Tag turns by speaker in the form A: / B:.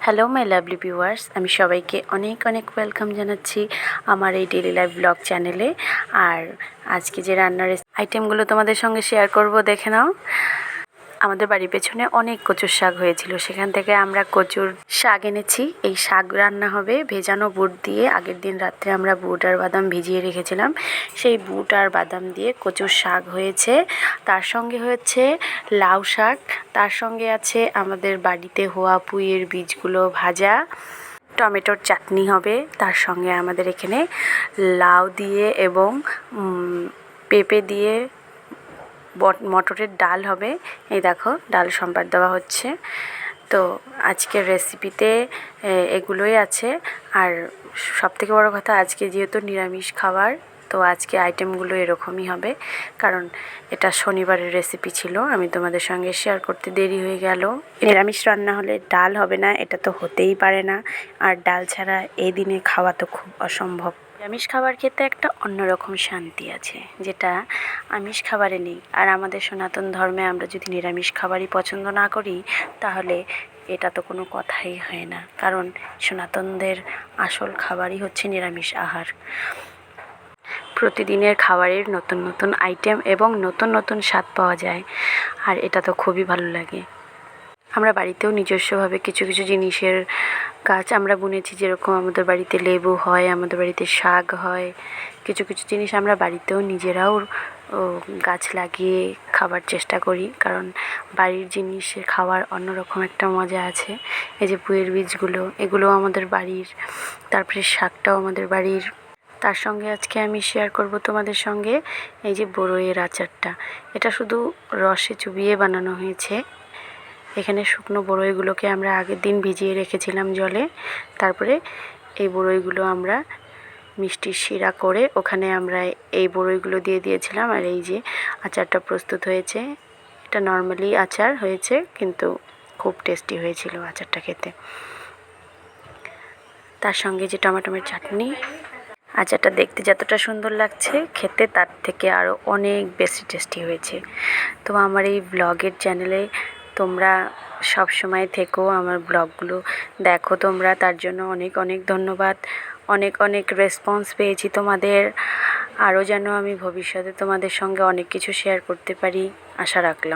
A: Hello my lovely viewers, আমি সবাইকে অনেক অনেক ওয়েলকাম জানাচ্ছি আমার এই ডেইলি লাইফ ব্লগ চ্যানেলে। আর আজকে যে রান্নার আইটেমগুলো তোমাদের সঙ্গে শেয়ার করব, দেখে নাও। আমাদের বাড়ির পেছনে অনেক কচুর শাক হয়েছিল, সেখান থেকে আমরা কচুর শাক এনেছি। এই শাক রান্না হবে ভেজানো বুট দিয়ে। আগের দিন রাত্রে আমরা বুট আর বাদাম ভিজিয়ে রেখেছিলাম, সেই বুট আর বাদাম দিয়ে কচুর শাক হয়েছে। তার সঙ্গে হয়েছে লাউ শাক, তার সঙ্গে আছে আমাদের বাড়িতে হওয়া পুঁইয়ের বীজগুলো ভাজা, টমেটোর চাটনি হবে। তার সঙ্গে আমাদের এখানে লাউ দিয়ে এবং পেঁপে দিয়ে মটরের ডাল হবে। এই দেখো, ডাল সম্বার দেওয়া হচ্ছে। তো আজকের রেসিপিতে এগুলোই আছে। আর সবথেকে বড় কথা, আজকে যেহেতু নিরামিষ খাবার, তো আজকে আইটেমগুলো এরকমই হবে, কারণ এটা শনিবারের রেসিপি ছিল। আমি তোমাদের সঙ্গে শেয়ার করতে দেরি হয়ে গেল। নিরামিষ রান্না হলে ডাল হবে না, এটা তো হতেই পারে না। আর ডাল ছাড়া এই দিনে খাওয়া তো খুব অসম্ভব। নিরামিষ খাবার খেতে একটা অন্যরকম শান্তি আছে, যেটা আমিষ খাবারে নেই। আর আমাদের সনাতন ধর্মে আমরা যদি নিরামিষ খাবারই পছন্দ না করি, তাহলে এটা তো কোনো কথাই হয় না। কারণ সনাতনদের আসল খাবারই হচ্ছে নিরামিষ আহার। প্রতিদিনের খাবারের নতুন নতুন আইটেম এবং নতুন নতুন স্বাদ পাওয়া যায়, আর এটা তো খুবই ভালো লাগে। আমরা বাড়িতেও নিজস্বভাবে কিছু কিছু জিনিসের গাছ আমরা বুনেছি। যেরকম আমাদের বাড়িতে লেবু হয়, আমাদের বাড়িতে শাক হয়। কিছু কিছু জিনিস আমরা বাড়িতেও নিজেরাও গাছ লাগিয়ে খাবার চেষ্টা করি, কারণ বাড়ির জিনিসে খাওয়ার অন্যরকম একটা মজা আছে। এই যে পুঁইয়ের বীজগুলো, এগুলোও আমাদের বাড়ির। তারপরে শাকটাও আমাদের বাড়ির। তার সঙ্গে আজকে আমি শেয়ার করব তোমাদের সঙ্গে এই যে বড়ইয়ের আচারটা। এটা শুধু রসে চুবিয়ে বানানো হয়েছে। এখানে শুকনো বড়ইগুলোকে আমরা আগের দিন ভিজিয়ে রেখেছিলাম জলে। তারপরে এই বড়ইগুলো আমরা মিষ্টির শিরা করে ওখানে আমরা এই বড়ইগুলো দিয়ে দিয়েছিলাম। আর এই যে আচারটা প্রস্তুত হয়েছে। এটা নর্মালি আচার হয়েছে, কিন্তু খুব টেস্টি হয়েছিল আচারটা খেতে। তার সঙ্গে যে টমেটোর চাটনি। আচারটা দেখতে যতটা সুন্দর লাগছে, খেতে তার থেকে আরও অনেক বেশি টেস্টি হয়েছে। তো আমার এই ব্লগের চ্যানেলে তোমরা সব সময় থেকো, আমার ব্লগগুলো দেখো তোমরা, তার জন্য অনেক অনেক ধন্যবাদ। অনেক অনেক রেসপন্স পেয়েছি তোমাদের। আরও যেন আমি ভবিষ্যতে তোমাদের সঙ্গে অনেক কিছু শেয়ার করতে পারি, আশা রাখলাম।